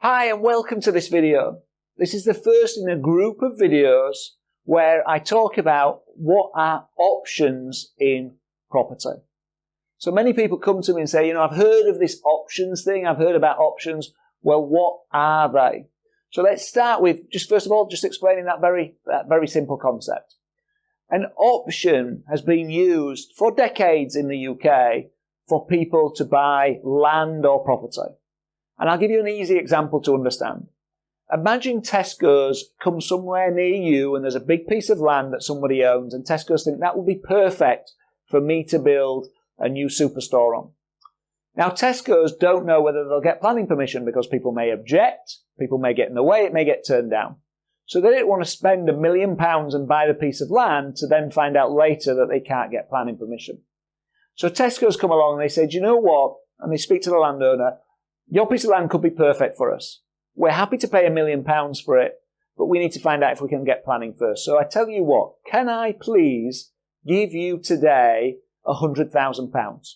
Hi and welcome to this video. This is the first in a group of videos where I talk about what are options in property. So many people come to me and say, I've heard of this options thing, I've heard about options. Well, what are they? So let's start with, first of all, explaining that very simple concept. An option has been used for decades in the UK for people to buy land or property. And I'll give you an easy example to understand. Imagine Tesco's come somewhere near you and there's a big piece of land that somebody owns, and Tesco's think that would be perfect for me to build a new superstore on. Now Tesco's don't know whether they'll get planning permission because people may object, people may get in the way, it may get turned down. So they don't want to spend £1 million and buy the piece of land to then find out later that they can't get planning permission. So Tesco's come along and they say, do you know what? And they speak to the landowner. Your piece of land could be perfect for us. We're happy to pay £1 million for it, but we need to find out if we can get planning first. So I tell you what, can I please give you today £100,000?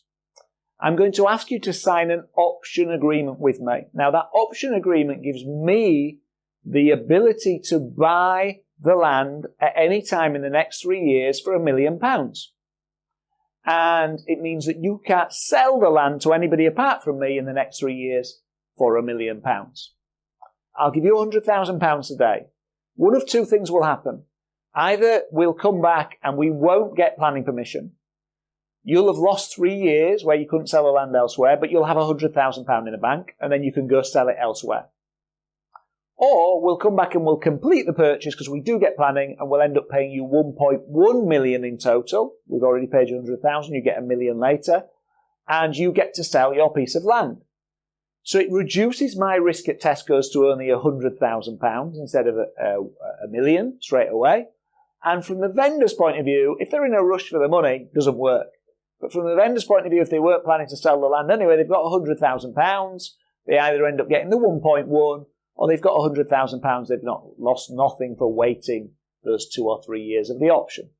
I'm going to ask you to sign an option agreement with me. Now that option agreement gives me the ability to buy the land at any time in the next 3 years for £1 million. And it means that you can't sell the land to anybody apart from me in the next 3 years for £1 million. I'll give you £100,000 today. One of two things will happen. Either we'll come back and we won't get planning permission. You'll have lost 3 years where you couldn't sell the land elsewhere, but you'll have £100,000 in the bank and then you can go sell it elsewhere. Or we'll come back and we'll complete the purchase because we do get planning and we'll end up paying you 1.1 million in total. We've already paid you 100,000, you get £1 million later, and you get to sell your piece of land. So it reduces my risk at Tesco's to only £100,000 instead of £1 million straight away. And from the vendor's point of view, if they're in a rush for the money, it doesn't work. But from the vendor's point of view, if they weren't planning to sell the land anyway, they've got £100,000. They either end up getting the 1.1 or they've got £100,000, they've not lost nothing for waiting those 2 or 3 years of the option.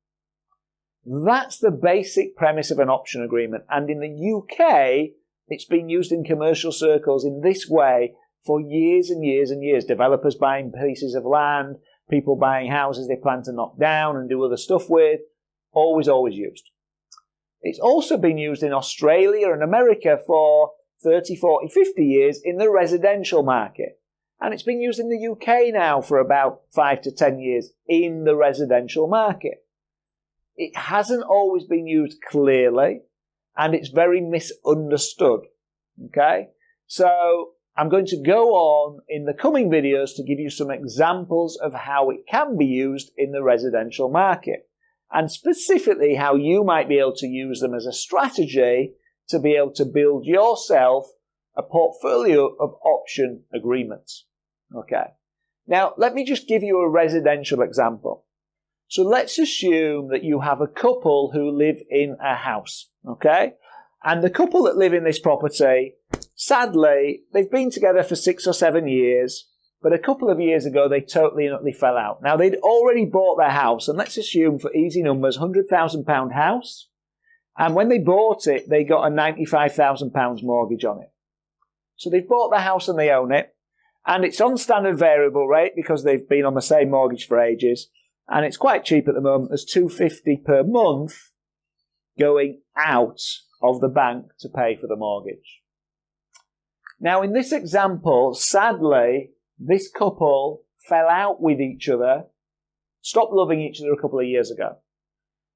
That's the basic premise of an option agreement. And in the UK, it's been used in commercial circles in this way for years and years and years. Developers buying pieces of land, people buying houses they plan to knock down and do other stuff with. Always used. It's also been used in Australia and America for 30, 40, 50 years in the residential market. And it's been used in the UK now for about 5 to 10 years in the residential market. It hasn't always been used clearly, and it's very misunderstood. Okay? So I'm going to go on in the coming videos to give you some examples of how it can be used in the residential market, and specifically how you might be able to use them as a strategy to be able to build yourself a portfolio of option agreements. Okay. Now, let me just give you a residential example. So let's assume that you have a couple who live in a house. Okay. And the couple that live in this property, sadly, they've been together for 6 or 7 years, but a couple of years ago, they totally and utterly fell out. Now, they'd already bought their house, and let's assume for easy numbers, £100,000 house. And when they bought it, they got a £95,000 mortgage on it. So they've bought the house and they own it. And it's on standard variable rate because they've been on the same mortgage for ages. And it's quite cheap at the moment. There's £250 per month going out of the bank to pay for the mortgage. Now, in this example, sadly, this couple fell out with each other, stopped loving each other a couple of years ago.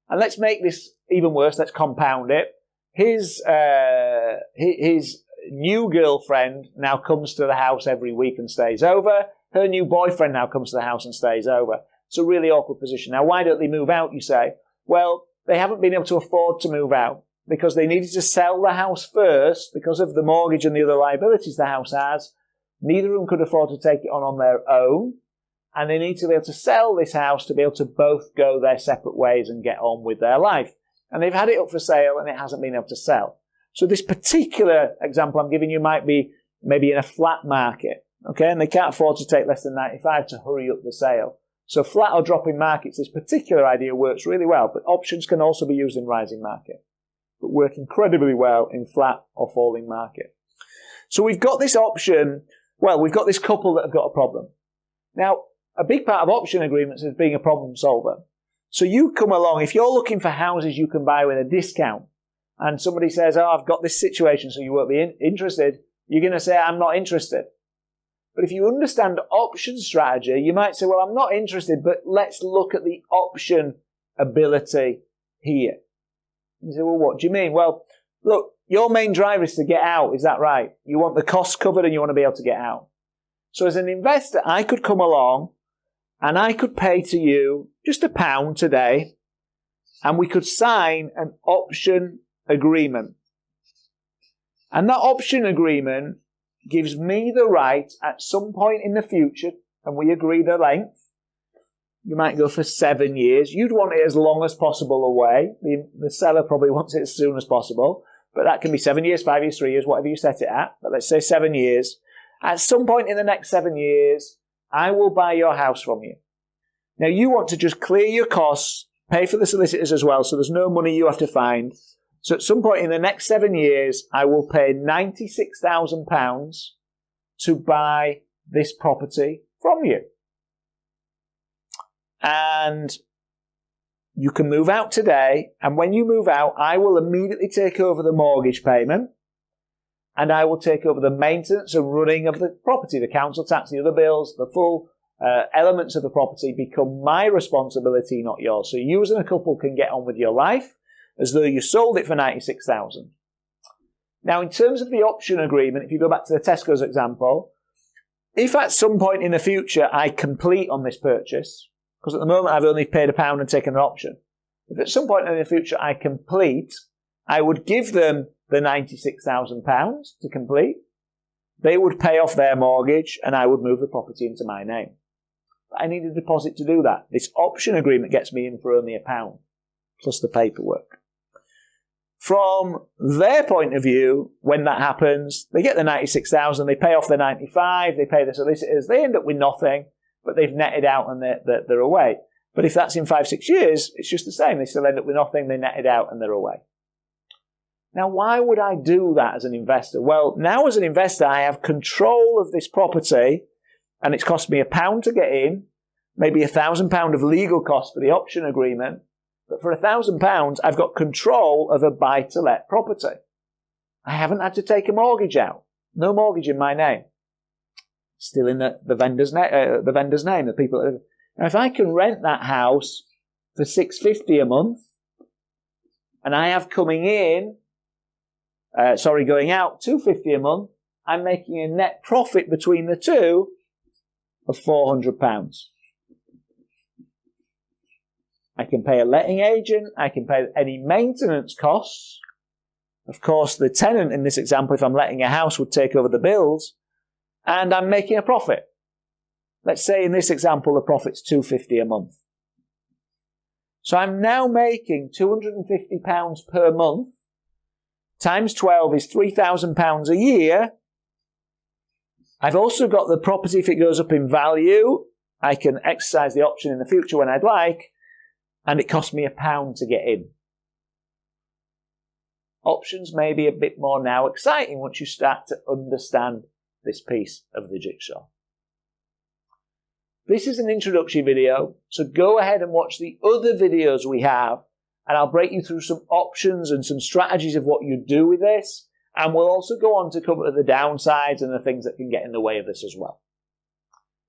And let's make this even worse. Let's compound it. His new girlfriend now comes to the house every week and stays over. Her new boyfriend now comes to the house and stays over. It's a really awkward position. Now, why don't they move out, you say? Well, they haven't been able to afford to move out because they needed to sell the house first because of the mortgage and the other liabilities the house has. Neither of them could afford to take it on their own. And they need to be able to sell this house to be able to both go their separate ways and get on with their life. And they've had it up for sale and it hasn't been able to sell. So this particular example I'm giving you might be maybe in a flat market, okay? And they can't afford to take less than 95 to hurry up the sale. So flat or dropping markets, this particular idea works really well, but options can also be used in rising market, but work incredibly well in flat or falling market. So we've got this option well, we've got this couple that have got a problem. Now, a big part of option agreements is being a problem solver. So you come along, if you're looking for houses you can buy with a discount, and somebody says, oh, I've got this situation, so you won't be interested, you're going to say, I'm not interested. But if you understand option strategy, you might say, well, I'm not interested, but let's look at the option ability here. You say, well, what do you mean? Well, look, your main driver is to get out, is that right? You want the costs covered and you want to be able to get out. So as an investor, I could come along and I could pay to you just £1 today, and we could sign an option agreement. And that option agreement gives me the right at some point in the future, and we agree the length. You might go for 7 years. You'd want it as long as possible away. The seller probably wants it as soon as possible. But that can be 7 years, 5 years, 3 years, whatever you set it at. But let's say 7 years. At some point in the next 7 years, I will buy your house from you. Now, you want to just clear your costs, pay for the solicitors as well, so there's no money you have to find. So at some point in the next 7 years, I will pay £96,000 to buy this property from you. And you can move out today, and when you move out, I will immediately take over the mortgage payment, and I will take over the maintenance and running of the property, the council tax, the other bills, the full elements of the property become my responsibility, not yours. So you as a couple can get on with your life as though you sold it for $96,000. Now, in terms of the option agreement, if you go back to the Tesco's example, if at some point in the future I complete on this purchase, because at the moment I've only paid £1 and taken an option, if at some point in the future I complete, I would give them the £96,000 to complete. They would pay off their mortgage and I would move the property into my name. But I need a deposit to do that. This option agreement gets me in for only £1 plus the paperwork. From their point of view, when that happens, they get the 96,000, they pay off the 95, they pay the solicitors, they end up with nothing, but they've netted out and they're away. But if that's in 5-6 years, it's just the same. They still end up with nothing, they netted out and they're away. Now, why would I do that as an investor? Well, now as an investor, I have control of this property, and it's cost me £1 to get in, maybe £1,000 of legal costs for the option agreement. But for £1,000, I've got control of a buy-to-let property. I haven't had to take a mortgage out. No mortgage in my name. Still in the vendor's name. The people. Now, if I can rent that house for $650 a month, and I have coming in, going out $250 a month, I'm making a net profit between the two of £400. I can pay a letting agent. I can pay any maintenance costs. Of course, the tenant in this example, if I'm letting a house, would take over the bills. And I'm making a profit. Let's say in this example, the profit's $250 a month. So I'm now making £250 per month. Times 12 is £3,000 a year. I've also got the property, if it goes up in value, I can exercise the option in the future when I'd like. And it cost me £1 to get in. Options may be a bit more now exciting once you start to understand this piece of the jigsaw. This is an introductory video, so go ahead and watch the other videos we have, and I'll break you through some options and some strategies of what you do with this, and we'll also go on to cover the downsides and the things that can get in the way of this as well.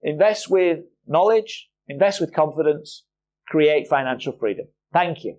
Invest with knowledge, invest with confidence, create financial freedom. Thank you.